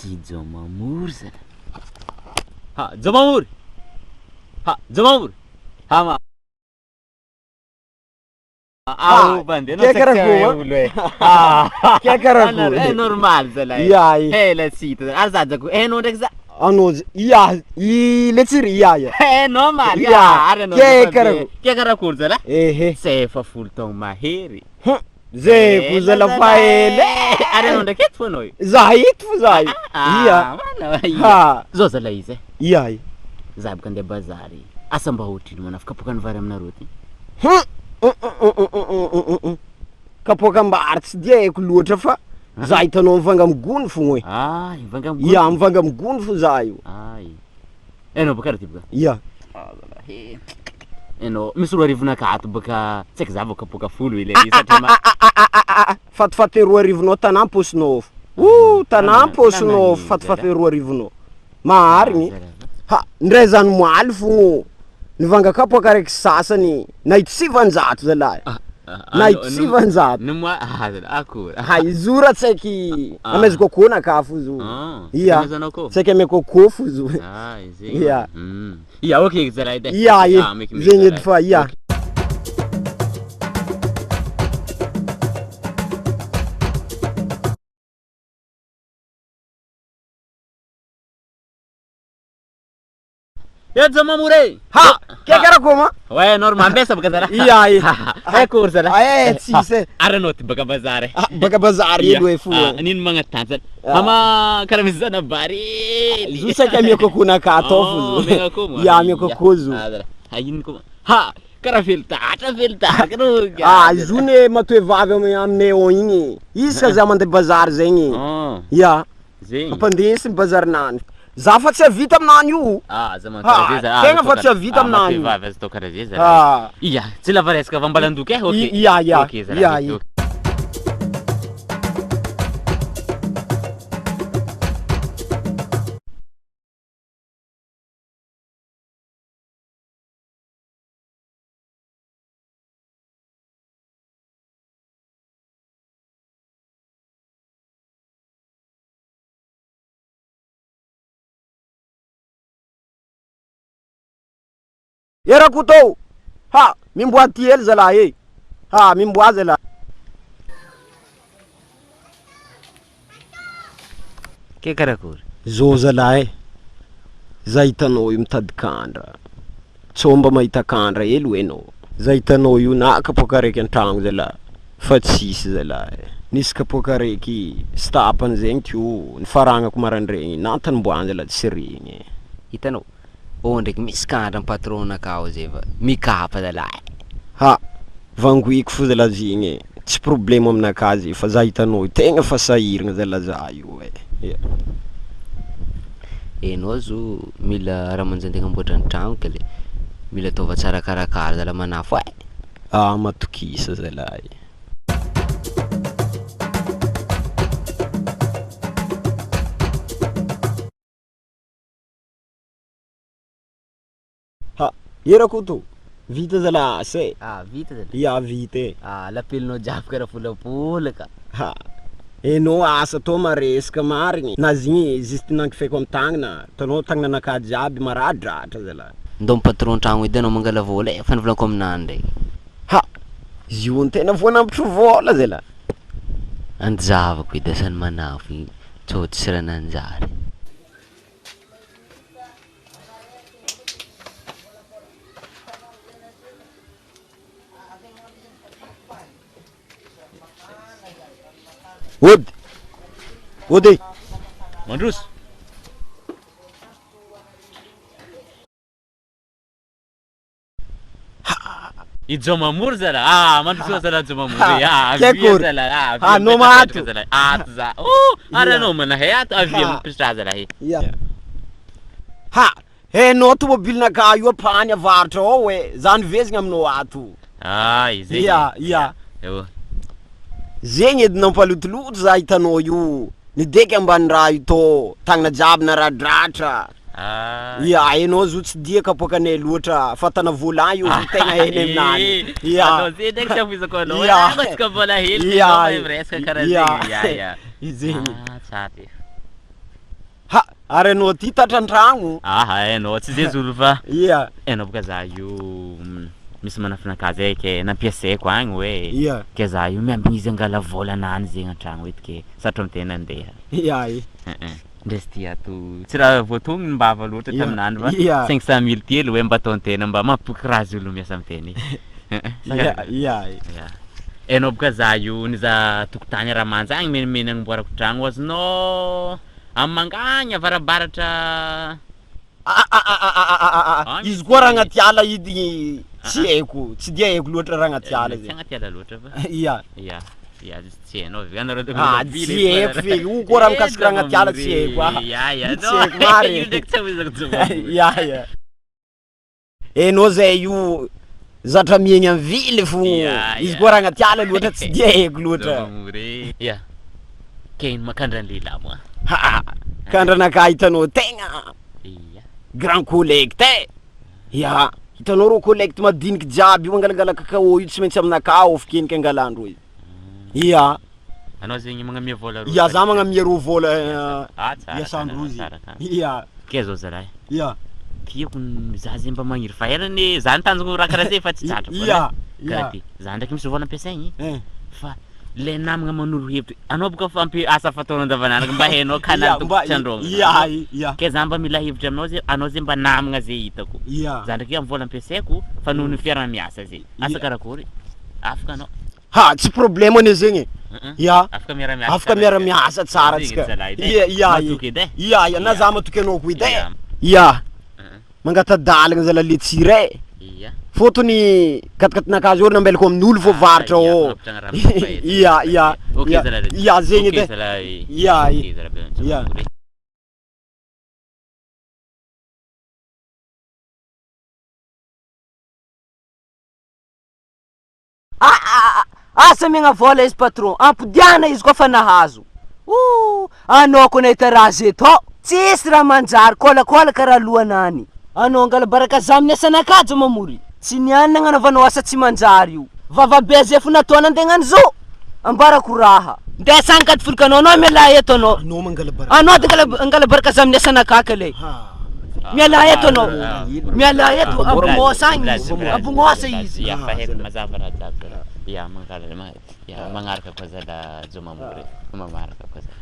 Si Jomamur zala. Ha, Jomamur. Ha, Jomamur. Ha ma. Au bande, non Che caracu? È normale zala. Iai. La sita. Arzaza ku. Non dexa. Anoz, le tsiri ia. Normal. Che caracu? Che caracu zala? Se fa fulton maheri. Ze kuzala faele. Non de ket fonoi. Zahit fuzai. Ia. Ha. Zoza la ize. Iai. Zab kande bazari. Asamba hotini manafika pokany vary amina roti. Kapoka mbary tsy dia haiko loatra fa za hitanao mivanga amigony fogna hoe. Mivanga amigony. Ia, mivanga amigony fo za io. Enao baka ty baka. Ia. Enao misy roa arivona akato baka tsy haiko za vao kapoka folo ile satria fatifaty roa arivonao tanà posinao. Tanà posinao fatifaty roa arivonao. Maharigny. Ha, ndray zany moaly fogna. Nivanga kapoka raiky sasany nahity 700 zalahy. Nahity 700. Nimoa akora. Hay zora tsaiky ameza coco na ka fo zo. Ia. Tsaiky ame coco fo zo. Izegny. Ia. Ia okay zalahy edy. Ia. Zegny edy fa ia. Ya Jomamur. Ha, che caraco? Ouais, normal besa baka zala. Ia. Hai kursa la. Tsise. Aranoti baka bazare. Baka bazary elo e fo. Nino magnatantsa. Mama kara misy zana bary. Zo saika mia coco na ka atao fo zo. Ia, mia coco zo. Ino ko. Ha, kara feltatra. Zo ne matoe vavy aminay ao igny. Izy ka za mandeha bazary zegny. Ia. Zegny. Ampandesy bazarinany. Za fa tsy avita aminany io. Tegna fa tsy avita aminany io. Vavy azy tao karaha zay zala. Ia, tsy lava resaka vambalandoky okay. Ia. Okay zala. Ia. Era kutou. Ha, mimboaty hely zalahy e. Ha, mimboa zalahy. Ke karakory? Zo zalahy. Za hitanao io mitady kandra. Tsomba mahita kandra hely ho enao. Za hitanao io na kapoka raiky an-tragno zalahy. Fa tsisy zalahy. Nisy kapoka raiky stapany zegny tio nifaragnako marandregny natanimboany zalahy tsy regny. Hitanao? Ndraiky misy kandra ny patron akao zay va mikapa zalahy. Ha, vangoiko fo zalahy zegny. Tsy problème aminakahy zay fa za hitanao tegna fa sahiragna zalahy za io e. Enao zo mila raha manjantegna amboatra ny tragno ka le mila ataova tsara karakara zalahy manafo e. Matokisa zalahy. Era kuto. Vita zalahy asa. Vita zalahy. Ia, vita e. Lapelinao jiaby karaha folapolaka. Ha. Enao asa tô maresaka marigny. Na zigny juste nankifaiko amy tagnana. Tanao tagnananakahy jiaby maradratra zalahy. Ndao amy patron tragno edy anao mangala vola e, fa nivolako aminany ndraiky. Ha. Zio tena voanambotro vola zalahy. Anjavako edy asany manafo igny. Tsôty sy raha nanjary. Ody. Mandroso. I Jomamur zala. Mandroso zala Jomamur. Via zala. No mato. Ato za. Aranao manahay ato avia mipisitra zala he. Ha, enao tomobilinakahy io apany avaratra ao e. Za nivezigna aminao ato. Izay. Ia. Eo. Zegny edy nampalotoloto za hitanao io. Nideky ambany raha io tô tagnana jiaby naradratra. Ia, enao zo tsy dia kapokanay loatra fatana volant io tegna hely aminany. Anao zay ndraiky safizako anao. Antsika vola hely. Resaka karaha zegny. Izegny. Tsara. Ary anao ty tatran-tragno. Hainao tsy zay zolo fa Ia. hainao boka za io misy manafinaka zay ke nampiasaiko agny hoe Ia. ke za io miambigny izy angala vôlanany zegny an-tragno eto ke satrao mitena andeha. Ia. Ndresy ty ato tsy raha voatognony mbava loatra taminandro fa Ia. 500 000 ty elo hoe mba ataon-tena mba mampipoky raha zolo miasa amiteny. Ia. Hainao boka za io niza tokotany raha manjagny menimeny agnamboarako tragno azonao amangagny avarabaratra Izy koa raha agnaty ala edy tsy haiko, tsy dia haiko loatra raha agnaty ala tsy zay. agnaty ala loatra fa Ia. ia tsy hainao anareo Tsy haiko fe io koa raha mikasika raha agnaty ala tsy haiko. Tsy haiko mare. io ndraiky tsy ahozako joma. Ia. Hainao zay io zatra miegny am vily fo. Izy koa raha agnaty ala loatra tsy dia haiko loatra. Ia. Ke ino makandra lehilahy moa. Kandranakahy hitanao tegna Ia. grand collecte. Ia, hitanao rô collecte madiniky jiaby io angalangala kakao io tsy maintsy aminakahy ao fikeniky angalandreo io. Ia. Anao zegny magnamia vôla rô. Ia, za magnamia rô vôla tsara. iasandro zy. Tsara. Ia. Ke zao zalahy. Ia. Tiako za zay mba magniry fa herany za nitanjoko raha karaha zay fa tsy tratra. Ia. Karaha ty. Za ndraiky misy vôla ampiasaigny. Fa le namagna manoro hevitry anao boka fa asa fataonao andavanandro mba hainao kanaly tokotrandrogno. Ia. Ke za mba mila hevitry aminao zay anao zay mba namagna zay hitako. Ia. Za ndraiky am vôla ampiasaiko fa noho ny fiarah-miasa zay. Asa karakory? Afaka anao. Ha, tsy problème ane zegny. Ia. Afaka miara-miasa. Afaka miara-miasa tsara tsika. Ia, na za matoky anao ko edy. Ia. Mangatadalagna zala le tsire. Ia. Fotony katikatinakazy io nambelako amin'olo vao varatra ô. Ia. Ia zegny edy. Ia. Ia. Asa miagna vôla izy patron, ampodiana izy koa fa nahazo. Anao koa nahita raha zay tô, tsisy raha manjary kôlakôla karaha lohanany. Anao angala baraka za amin'ny asanakajo mamory. Tsy niany nagnanaovanao asa tsy manjary io. Vavabe zay fo nataona antegnany zo. Ambarako raha. Ndesa angady folikanao anao miala eto anao. Anao mangala baraka. Anao angala baraka za amin'ny asanakaka lay. Miala eto anao. Miala eto abongosa agny. Abongosa izy. Ia fa haiko mazava raha jiaby. Ia magnaraka koa zala Jomamory. Mamaraka koa zala.